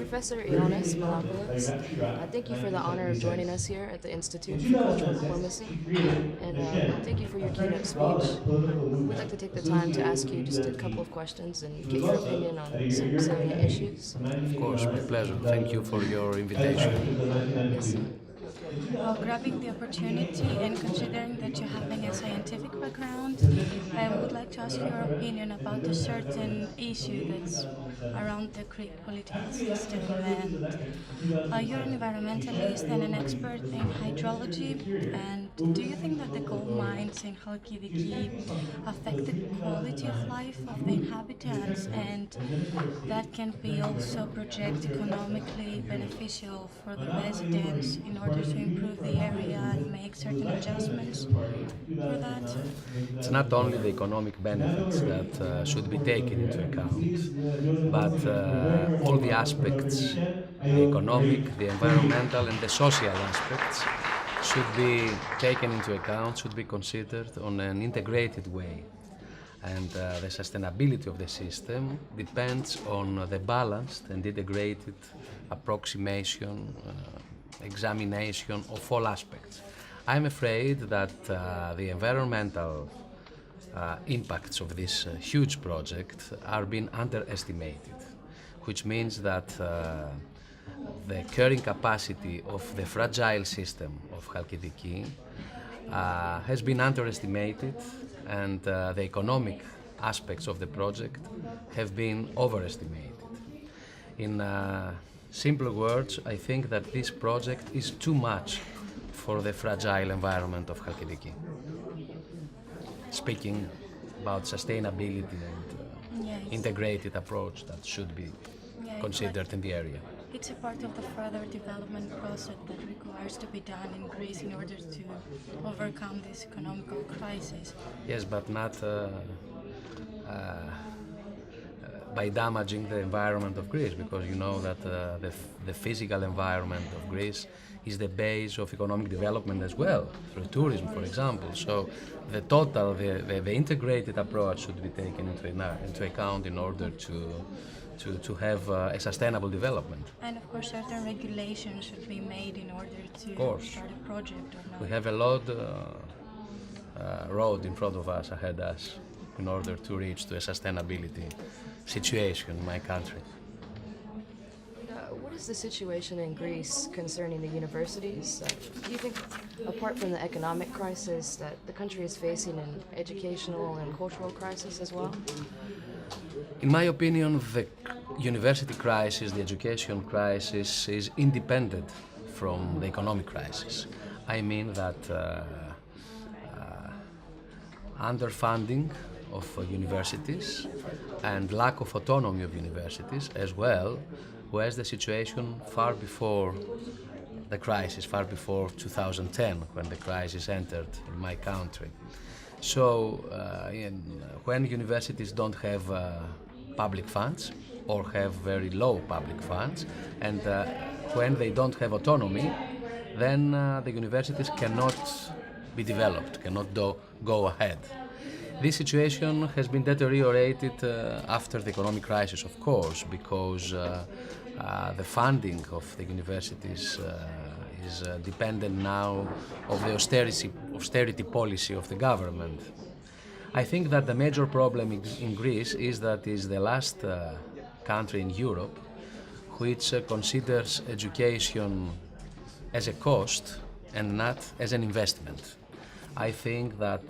Professor Ioannis Mylopoulos, thank you for the honor of joining us here at the Institute for Cultural Diplomacy, and thank you for your keynote speech. We'd like to take the time to ask you just a couple of questions and get your opinion on some salient issues. Of course, my pleasure. Thank you for your invitation. Yes. While grabbing the opportunity and considering that you're having a scientific background, I would like to ask your opinion about a certain issue that's around the Greek political system. And you're an environmentalist and an expert in hydrology. And do you think that the gold mines in Chalkidiki affect the quality of life of the inhabitants, and that can be also project economically beneficial for the residents in order to improve the area and make certain adjustments for that? It's not only the economic benefits that should be taken into account, but all the aspects, the economic, the environmental and the social aspects should be taken into account, should be considered on an integrated way. And the sustainability of the system depends on the balanced and integrated approximation, examination of all aspects. I'm afraid that the environmental impacts of this huge project are being underestimated, which means that the carrying capacity of the fragile system of Chalkidiki has been underestimated, and the economic aspects of the project have been overestimated. In simple words, I think that this project is too much for the fragile environment of Chalkidiki. Speaking about sustainability and integrated approach that should be considered in the area. It's a part of the further development process that requires to be done in Greece in order to overcome this economical crisis. Yes, but not by damaging the environment of Greece, because you know that the physical environment of Greece is the base of economic development as well, through tourism, for example. So the total, the integrated approach should be taken into account in order to have a sustainable development. And of course, certain regulations should be made in order to start a project or not. We have a long road in front of us, ahead of us, in order to reach to a sustainability situation in my country. What is the situation in Greece concerning the universities? Do you think, apart from the economic crisis, that the country is facing an educational and cultural crisis as well? In my opinion, the university crisis, the education crisis, is independent from the economic crisis. I mean that underfunding of universities and lack of autonomy of universities as well was the situation far before the crisis, far before 2010, when the crisis entered in my country. So when universities don't have public funds or have very low public funds, and when they don't have autonomy, then the universities cannot be developed, cannot go ahead. This situation has been deteriorated after the economic crisis, of course, because the funding of the universities is dependent now of the austerity policy of the government. I think that the major problem in Greece is that it is the last country in Europe which considers education as a cost and not as an investment. I think that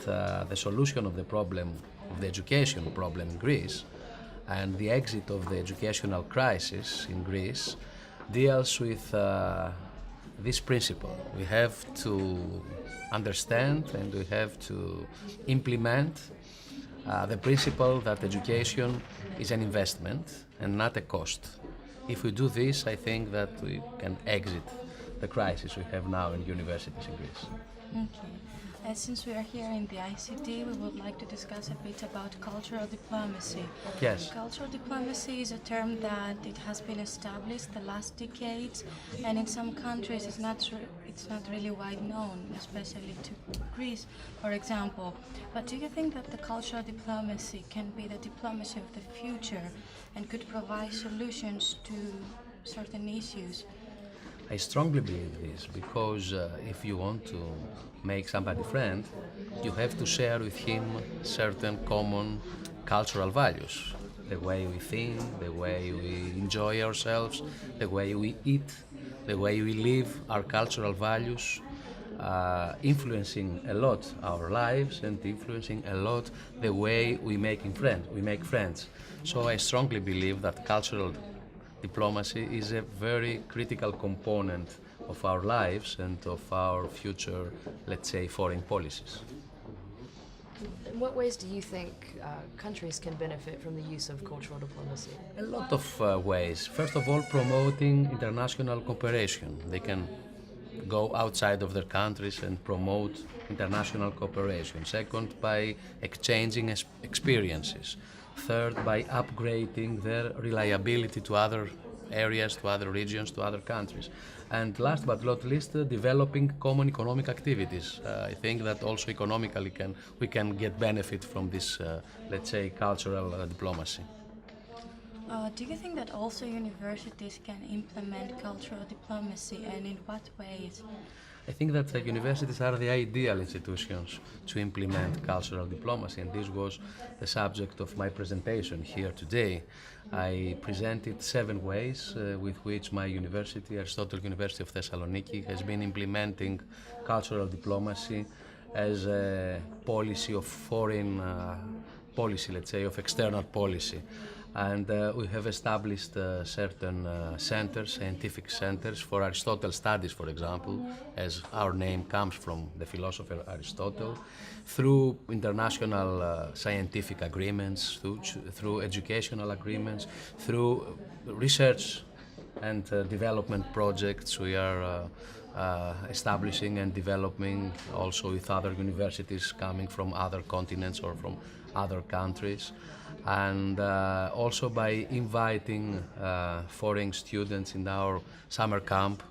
the solution of the problem, of the education problem in Greece, and the exit of the educational crisis in Greece deals with this principle. We have to understand and we have to implement the principle that education is an investment and not a cost. If we do this, I think that we can exit the crisis we have now in universities in Greece. Okay. Since we are here in the ICT, we would like to discuss a bit about cultural diplomacy. Yes. Cultural diplomacy is a term that it has been established the last decades, and in some countries it's not really wide known, especially to Greece, for example. But do you think that the cultural diplomacy can be the diplomacy of the future and could provide solutions to certain issues? I strongly believe this because if you want to make somebody friend, you have to share with him certain common cultural values. The way we think, the way we enjoy ourselves, the way we eat, the way we live, our cultural values, influencing a lot our lives and influencing a lot the way we make friends. So I strongly believe that cultural diplomacy is a very critical component of our lives and of our future, let's say, foreign policies. In what ways do you think countries can benefit from the use of cultural diplomacy? A lot of ways. First of all, promoting international cooperation. They can go outside of their countries and promote international cooperation. Second, by exchanging experiences. Third, by upgrading their reliability to other areas, to other regions, to other countries. And last but not least, developing common economic activities. I think that also economically we can get benefit from this, let's say, cultural diplomacy. Do you think that also universities can implement cultural diplomacy, and in what ways? I think that the universities are the ideal institutions to implement cultural diplomacy, and this was the subject of my presentation here today. I presented 7 ways with which my university, Aristotle University of Thessaloniki, has been implementing cultural diplomacy as a policy of foreign policy, let's say, of external policy. And we have established certain centers, scientific centers for Aristotle studies, for example, as our name comes from the philosopher Aristotle, through international scientific agreements, through educational agreements, through research and development projects we are establishing and developing also with other universities coming from other continents or from other countries, and also by inviting foreign students in our summer camp,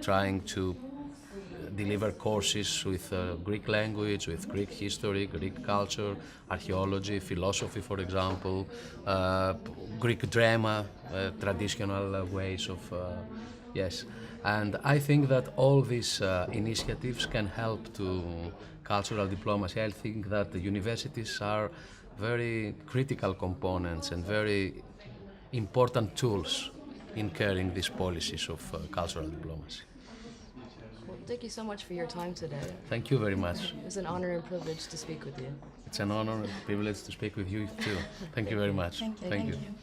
trying to deliver courses with Greek language, with Greek history, Greek culture, archaeology, philosophy, for example, Greek drama, traditional ways of, yes. And I think that all these initiatives can help to cultural diplomacy. I think that the universities are very critical components and very important tools in carrying these policies of cultural diplomacy. Well, thank you so much for your time today. Thank you very much. It's an honor and privilege to speak with you. It's an honor and privilege to speak with you too. Thank you very much. Thank you. Thank you. Thank you.